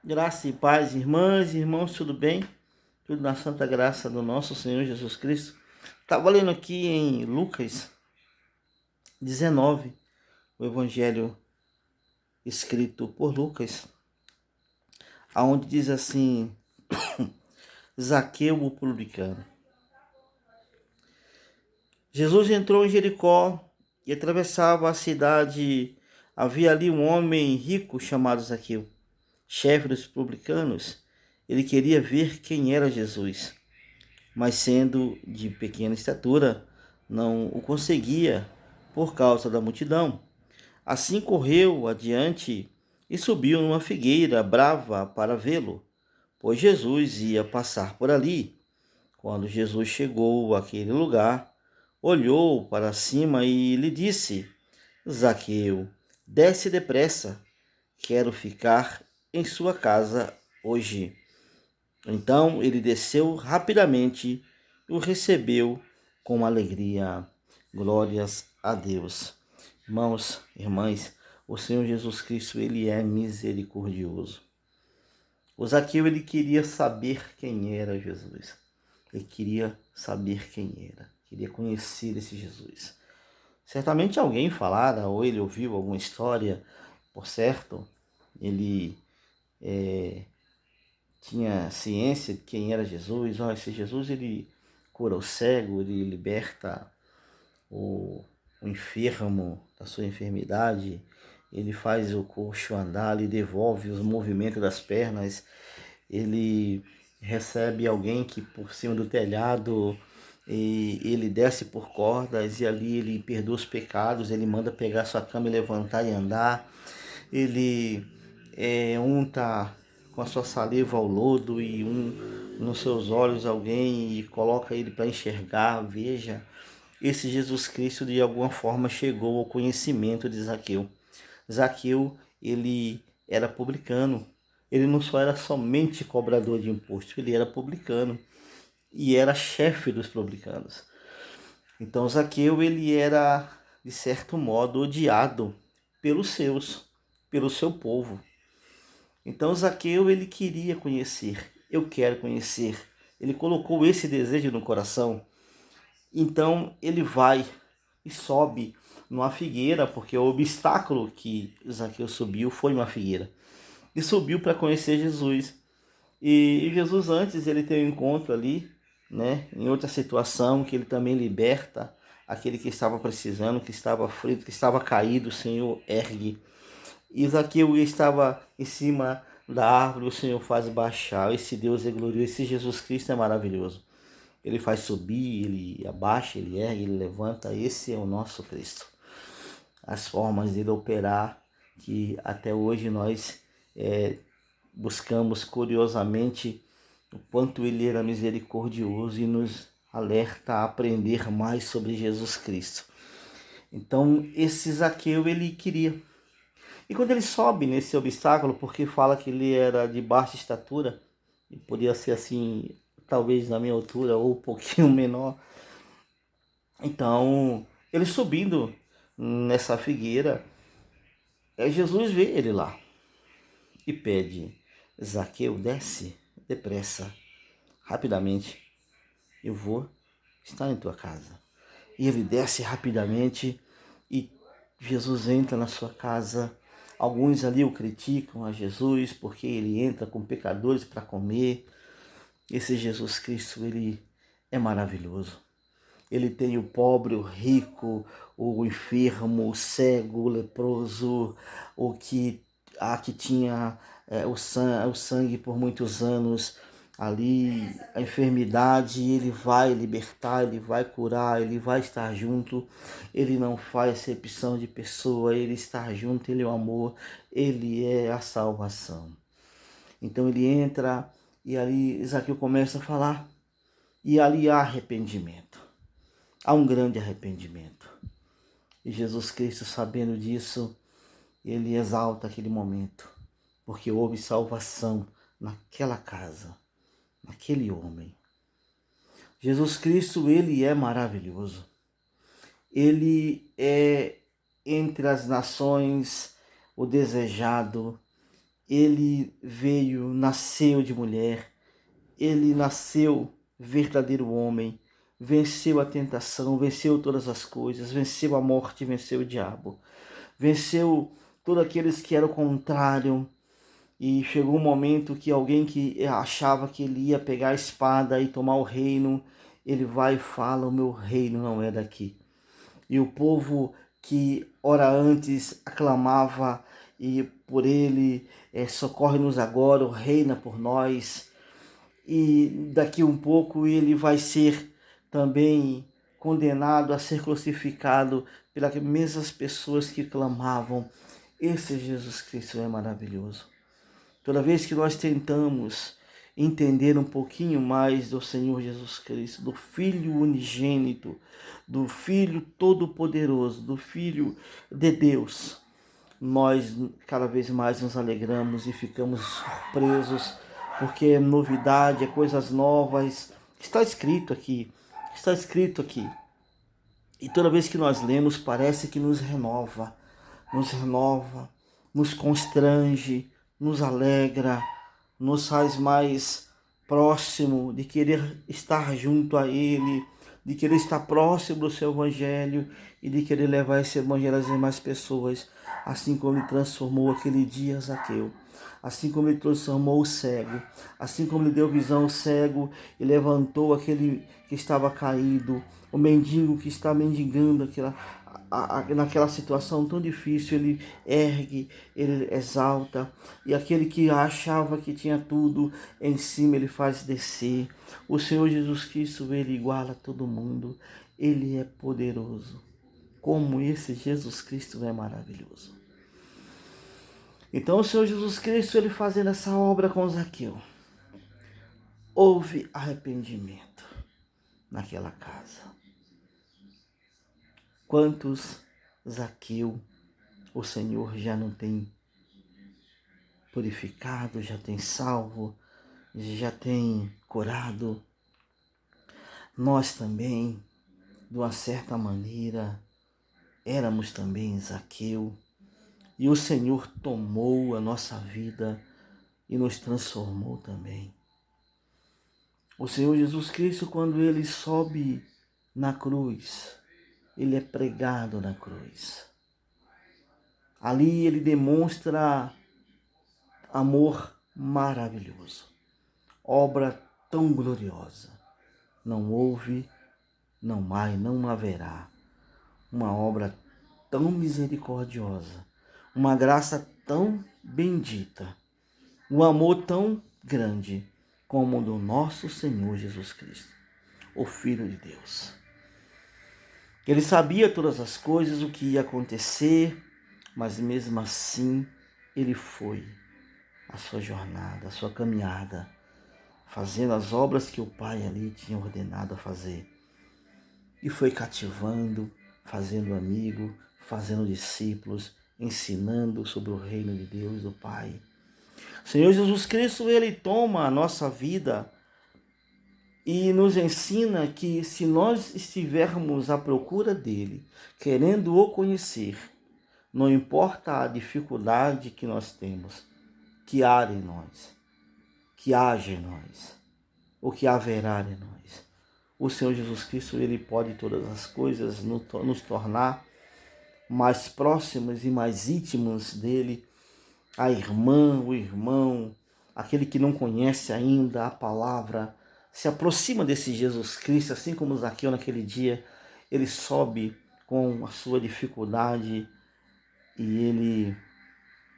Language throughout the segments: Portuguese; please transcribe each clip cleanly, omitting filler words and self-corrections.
Graça e paz, irmãs e irmãos, tudo bem? Tudo na santa graça do nosso Senhor Jesus Cristo. Estava lendo aqui em Lucas 19, o evangelho escrito por Lucas, aonde diz assim: Zaqueu o publicano. Jesus entrou em Jericó e atravessava a cidade. Havia ali um homem rico chamado Zaqueu, chefe dos publicanos. Ele queria ver quem era Jesus, mas sendo de pequena estatura, não o conseguia por causa da multidão. Assim correu adiante e subiu numa figueira brava para vê-lo, pois Jesus ia passar por ali. Quando Jesus chegou àquele lugar, olhou para cima e lhe disse: Zaqueu, desce depressa, quero ficar em sua casa hoje. Então ele desceu rapidamente e o recebeu com alegria. Glórias a Deus. Irmãos, irmãs, o Senhor Jesus Cristo, ele é misericordioso. O Zaqueu, ele queria saber quem era Jesus. Ele queria saber quem era. Queria conhecer esse Jesus. Certamente alguém falara ou ele ouviu alguma história, por certo, ele tinha ciência de quem era Jesus. Esse Jesus, ele cura o cego, ele liberta o enfermo da sua enfermidade, ele faz o coxo andar, ele devolve os movimentos das pernas, ele recebe alguém que por cima do telhado e ele desce por cordas e ali ele perdoa os pecados, ele manda pegar sua cama e levantar e andar, ele unta com a sua saliva ao lodo e nos seus olhos alguém e coloca ele para enxergar. Veja, esse Jesus Cristo de alguma forma chegou ao conhecimento de Zaqueu. Zaqueu, ele era publicano. Ele não só era somente cobrador de imposto, ele era publicano e era chefe dos publicanos. Então Zaqueu, ele era de certo modo odiado pelos seus, pelo seu povo. Então Zaqueu, ele queria conhecer, eu quero conhecer. Ele colocou esse desejo no coração. Então ele vai e sobe numa figueira, porque o obstáculo que Zaqueu subiu foi uma figueira. E subiu para conhecer Jesus. E Jesus antes ele tem um encontro ali, né, em outra situação, que ele também liberta aquele que estava precisando, que estava frito, que estava caído, o Senhor ergue. E Zaqueu estava em cima da árvore, o Senhor faz baixar. Esse Deus é glorioso, esse Jesus Cristo é maravilhoso. Ele faz subir, ele abaixa, ele ergue, ele levanta. Esse é o nosso Cristo. As formas dele operar que até hoje nós buscamos curiosamente o quanto ele era misericordioso e nos alerta a aprender mais sobre Jesus Cristo. Então esse Zaqueu ele queria. E quando ele sobe nesse obstáculo, porque fala que ele era de baixa estatura, e podia ser assim, talvez na minha altura ou um pouquinho menor. Então, ele subindo nessa figueira, Jesus vê ele lá e pede: Zaqueu, desce depressa, rapidamente, eu vou estar em tua casa. E ele desce rapidamente e Jesus entra na sua casa. Alguns ali o criticam a Jesus porque ele entra com pecadores para comer. Esse Jesus Cristo, ele é maravilhoso. Ele tem o pobre, o rico, o enfermo, o cego, o leproso, que tinha o sangue por muitos anos ali, a enfermidade. Ele vai libertar, ele vai curar, ele vai estar junto. Ele não faz acepção de pessoa, ele está junto, ele é o amor, ele é a salvação. Então ele entra e ali Zaqueu começa a falar e ali há arrependimento. Há um grande arrependimento. E Jesus Cristo, sabendo disso, ele exalta aquele momento, porque houve salvação naquela casa, naquele homem. Jesus Cristo, ele é maravilhoso. Ele é entre as nações o desejado, ele veio, nasceu de mulher, ele nasceu verdadeiro homem, venceu a tentação, venceu todas as coisas, venceu a morte, venceu o diabo, venceu todos aqueles que eram contrários. E chegou um momento que alguém que achava que ele ia pegar a espada e tomar o reino, ele vai e fala: o meu reino não é daqui. E o povo que ora antes aclamava e por ele, socorre-nos agora, reina por nós. E daqui um pouco ele vai ser também condenado a ser crucificado pelas mesmas pessoas que clamavam: esse Jesus Cristo é maravilhoso. Toda vez que nós tentamos entender um pouquinho mais do Senhor Jesus Cristo, do Filho unigênito, do Filho todo-poderoso, do Filho de Deus, nós cada vez mais nos alegramos e ficamos surpresos, porque é novidade, é coisas novas. Está escrito aqui, está escrito aqui. E toda vez que nós lemos, parece que nos renova, nos constrange, nos alegra, nos faz mais próximo de querer estar junto a Ele, de querer estar próximo do seu Evangelho e de querer levar esse Evangelho às demais pessoas, assim como Ele transformou aquele dia Zaqueu, assim como Ele transformou o cego, assim como Ele deu visão ao cego e levantou aquele que estava caído, o mendigo que está mendigando naquela situação tão difícil, ele ergue, ele exalta, e aquele que achava que tinha tudo em cima, ele faz descer. O Senhor Jesus Cristo, ele iguala todo mundo, ele é poderoso. Como esse Jesus Cristo é maravilhoso. Então o Senhor Jesus Cristo, ele fazendo essa obra com Zaqueu, houve arrependimento naquela casa. Quantos Zaqueu o Senhor já não tem purificado, já tem salvo, já tem curado? Nós também, de uma certa maneira, éramos também Zaqueu, e o Senhor tomou a nossa vida e nos transformou também. O Senhor Jesus Cristo, quando ele sobe na cruz, ele é pregado na cruz. Ali ele demonstra amor maravilhoso, obra tão gloriosa. Não houve, não mais, não haverá uma obra tão misericordiosa, uma graça tão bendita, um amor tão grande como o do nosso Senhor Jesus Cristo, o Filho de Deus. Ele sabia todas as coisas, o que ia acontecer, mas mesmo assim ele foi a sua jornada, a sua caminhada, fazendo as obras que o Pai ali tinha ordenado a fazer. E foi cativando, fazendo amigo, fazendo discípulos, ensinando sobre o reino de Deus, do Pai. O Senhor Jesus Cristo, ele toma a nossa vida e nos ensina que se nós estivermos à procura dele, querendo o conhecer, não importa a dificuldade que nós temos, que há em nós, que haja em nós, ou que haverá em nós, o Senhor Jesus Cristo, ele pode todas as coisas nos tornar mais próximos e mais íntimos dele. A irmã, o irmão, aquele que não conhece ainda a palavra, se aproxima desse Jesus Cristo, assim como Zaqueu naquele dia, ele sobe com a sua dificuldade e ele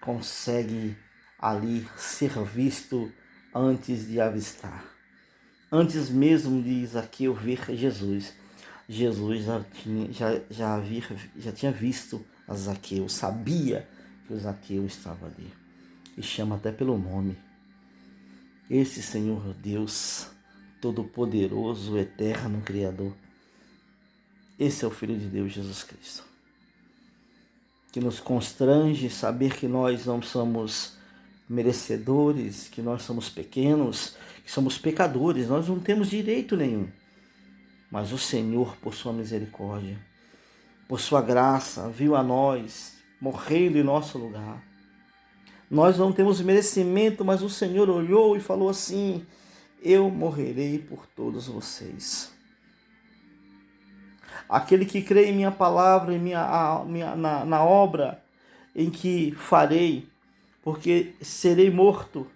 consegue ali ser visto antes de avistar. Antes mesmo de Zaqueu ver Jesus, Jesus já tinha visto a Zaqueu, sabia que o Zaqueu estava ali. E chama até pelo nome. Esse Senhor Deus, Todo-Poderoso, Eterno, Criador. Esse é o Filho de Deus, Jesus Cristo. Que nos constrange saber que nós não somos merecedores, que nós somos pequenos, que somos pecadores, nós não temos direito nenhum. Mas o Senhor, por sua misericórdia, por sua graça, viu a nós, morrendo em nosso lugar, Nós não temos merecimento, mas o Senhor olhou e falou assim: eu morrerei por todos vocês. Aquele que crê em minha palavra, em na obra em que farei, porque serei morto,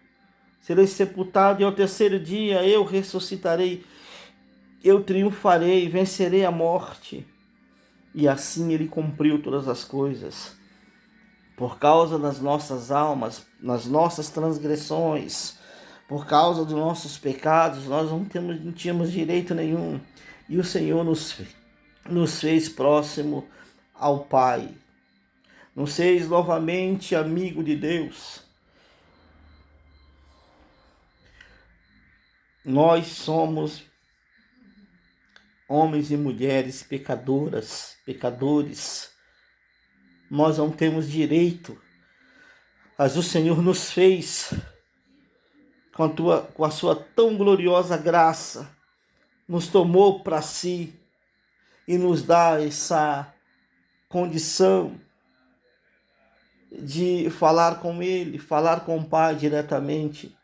serei sepultado e ao terceiro dia eu ressuscitarei, eu triunfarei, vencerei a morte. E assim ele cumpriu todas as coisas. Por causa das nossas almas, nas nossas transgressões, por causa dos nossos pecados, nós não tínhamos direito nenhum. E o Senhor nos fez próximo ao Pai. Nos fez novamente amigo de Deus. Nós somos homens e mulheres pecadores. Nós não temos direito, mas o Senhor nos fez com a sua tão gloriosa graça, nos tomou para si e nos dá essa condição de falar com Ele, falar com o Pai diretamente,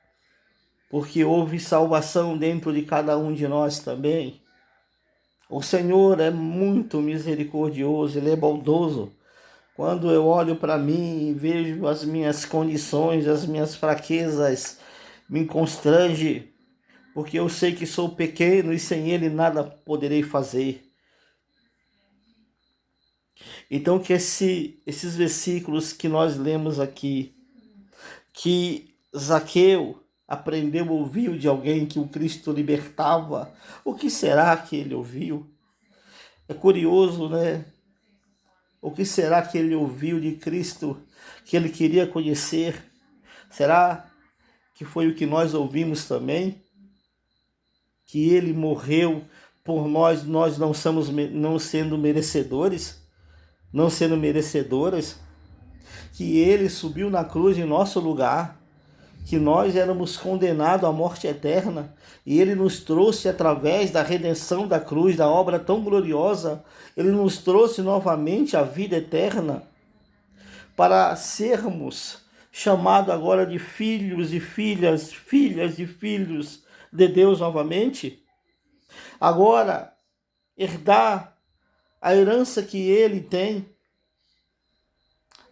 porque houve salvação dentro de cada um de nós também. O Senhor é muito misericordioso, Ele é bondoso. Quando eu olho para mim e vejo as minhas condições, as minhas fraquezas, me constrange, porque eu sei que sou pequeno e sem Ele nada poderei fazer. Então que esses versículos que nós lemos aqui, que Zaqueu aprendeu, ouviu de alguém que o Cristo libertava, o que será que ele ouviu? É curioso, né? O que será que ele ouviu de Cristo que ele queria conhecer? Será que foi o que nós ouvimos também? Que ele morreu por nós não sendo merecedores? Não sendo merecedoras? Que ele subiu na cruz em nosso lugar? Que nós éramos condenados à morte eterna e Ele nos trouxe através da redenção da cruz, da obra tão gloriosa, Ele nos trouxe novamente a vida eterna para sermos chamados agora de filhos e filhas, filhas e filhos de Deus novamente. Agora, herdar a herança que Ele tem,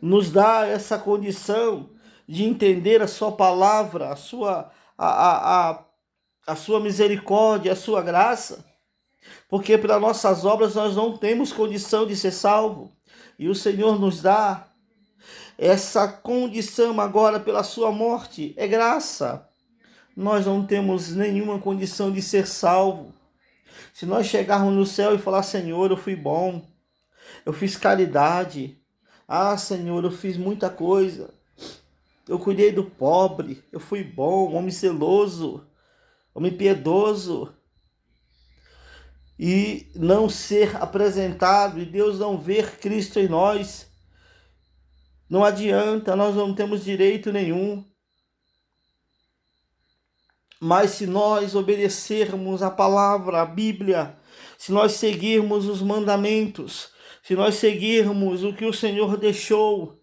nos dá essa condição de entender a sua palavra, a sua misericórdia, a sua graça, porque pelas nossas obras nós não temos condição de ser salvo, e o Senhor nos dá essa condição agora pela sua morte, é graça. Nós não temos nenhuma condição de ser salvo. Se nós chegarmos no céu e falar: Senhor, eu fui bom, eu fiz caridade, Senhor, eu fiz muita coisa, eu cuidei do pobre, eu fui bom, homem zeloso, homem piedoso. E não ser apresentado, e Deus não ver Cristo em nós, não adianta, nós não temos direito nenhum. Mas se nós obedecermos a palavra, a Bíblia, se nós seguirmos os mandamentos, se nós seguirmos o que o Senhor deixou,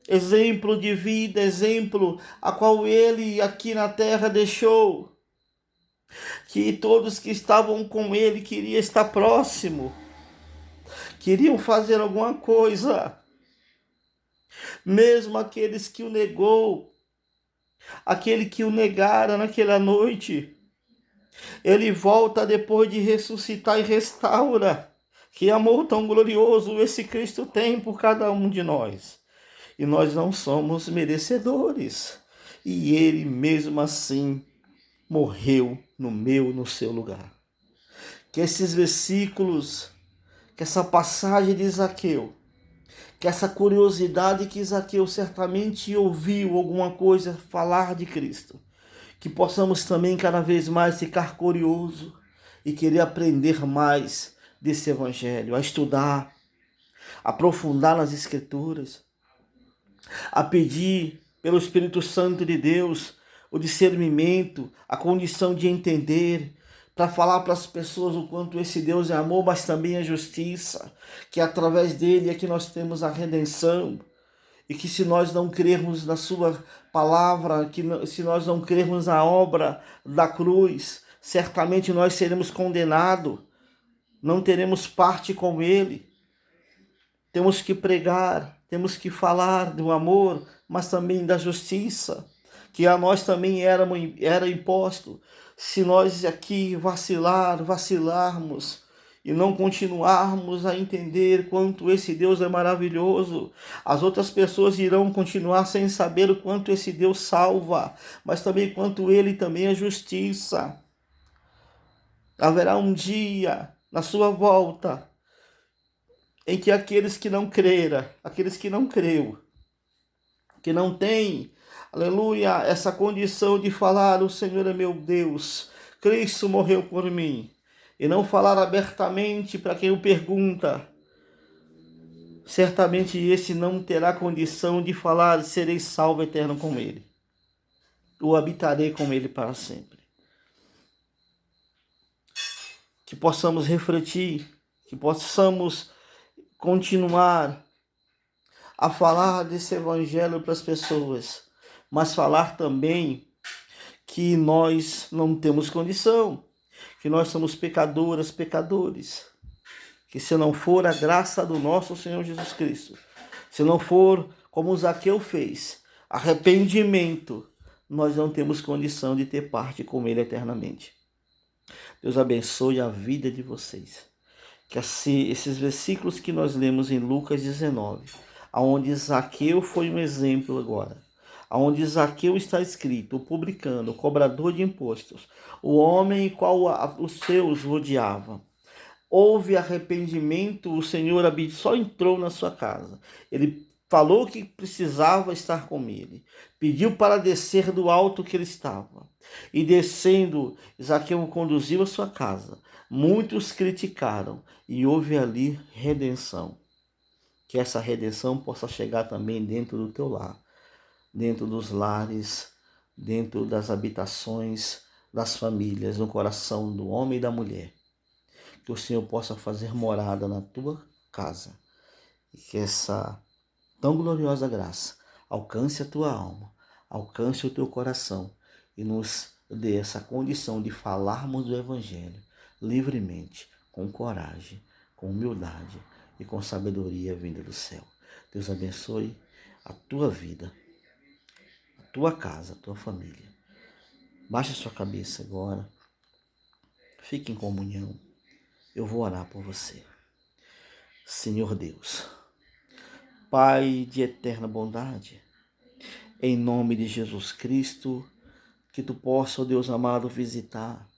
exemplo de vida, exemplo a qual Ele aqui na terra deixou, que todos que estavam com Ele queriam estar próximo, queriam fazer alguma coisa, mesmo aqueles que o negou, aquele que o negara naquela noite, Ele volta depois de ressuscitar e restaura. Que amor tão glorioso esse Cristo tem por cada um de nós. E nós não somos merecedores. E Ele mesmo assim morreu no seu lugar. Que esses versículos, que essa passagem de Zaqueu, que essa curiosidade que Zaqueu certamente ouviu alguma coisa falar de Cristo, que possamos também cada vez mais ficar curioso e querer aprender mais desse Evangelho, a estudar, a aprofundar nas Escrituras, a pedir pelo Espírito Santo de Deus o discernimento, a condição de entender, para falar para as pessoas o quanto esse Deus é amor, mas também é justiça, que através dele é que nós temos a redenção, E que se nós não crermos na sua palavra, se nós não crermos na obra da cruz, certamente nós seremos condenados, não teremos parte com ele. Temos que pregar, temos que falar do amor, mas também da justiça, que a nós também era imposto. Se nós aqui vacilarmos e não continuarmos a entender quanto esse Deus é maravilhoso, as outras pessoas irão continuar sem saber o quanto esse Deus salva, mas também quanto ele também é justiça. Haverá um dia na sua volta em que aqueles que não creram, aqueles que não creu, que não tem, aleluia, essa condição de falar, o Senhor é meu Deus, Cristo morreu por mim, e não falar abertamente para quem o pergunta, certamente esse não terá condição de falar, serei salvo eterno com ele, ou habitarei com ele para sempre. Que possamos refletir, que possamos continuar a falar desse evangelho para as pessoas, mas falar também que nós não temos condição, que nós somos pecadoras, pecadores, que se não for a graça do nosso Senhor Jesus Cristo, se não for como Zaqueu fez, arrependimento, nós não temos condição de ter parte com ele eternamente. Deus abençoe a vida de vocês. Que esses versículos que nós lemos em Lucas 19, aonde Zaqueu foi um exemplo agora, aonde Zaqueu está escrito, o publicano, o cobrador de impostos, o homem qual os seus odiavam. Houve arrependimento, o Senhor só entrou na sua casa. Ele falou que precisava estar com ele. Pediu para descer do alto que ele estava. E descendo, Zaqueu o conduziu à sua casa. Muitos criticaram e houve ali redenção. Que essa redenção possa chegar também dentro do teu lar, dentro dos lares, dentro das habitações das famílias, no coração do homem e da mulher. Que o Senhor possa fazer morada na tua casa e que essa tão gloriosa graça alcance a tua alma, alcance o teu coração e nos dê essa condição de falarmos do Evangelho livremente, com coragem, com humildade e com sabedoria vinda do céu. Deus abençoe a tua vida, a tua casa, a tua família. Baixe a sua cabeça agora, fique em comunhão. Eu vou orar por você. Senhor Deus, Pai de eterna bondade, em nome de Jesus Cristo, que tu possa, ó Deus amado, visitar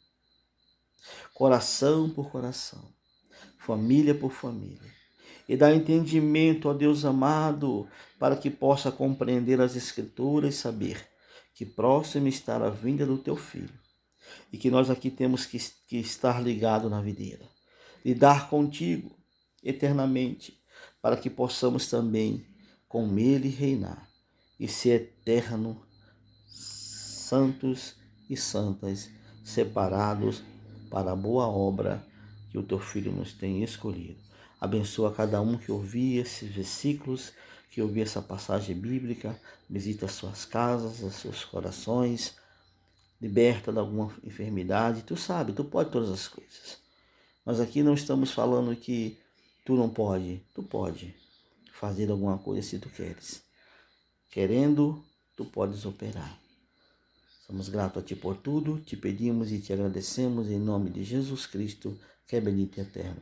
coração por coração, família por família, e dar entendimento, ó Deus amado, para que possa compreender as Escrituras e saber que próximo está a vinda do teu Filho, e que nós aqui temos que estar ligados na videira, lidar contigo eternamente, para que possamos também com ele reinar e ser eterno, santos e santas, separados para a boa obra que o teu Filho nos tem escolhido. Abençoa cada um que ouvir esses versículos, que ouvir essa passagem bíblica, visita as suas casas, os seus corações, liberta de alguma enfermidade. Tu sabe, tu pode todas as coisas. Mas aqui não estamos falando que tu não pode, tu pode fazer alguma coisa se tu queres. Querendo, tu podes operar. Somos gratos a ti por tudo, te pedimos e te agradecemos em nome de Jesus Cristo, que é bendito e eterno,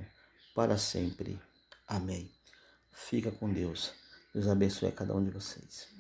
para sempre. Amém. Fica com Deus. Deus abençoe a cada um de vocês.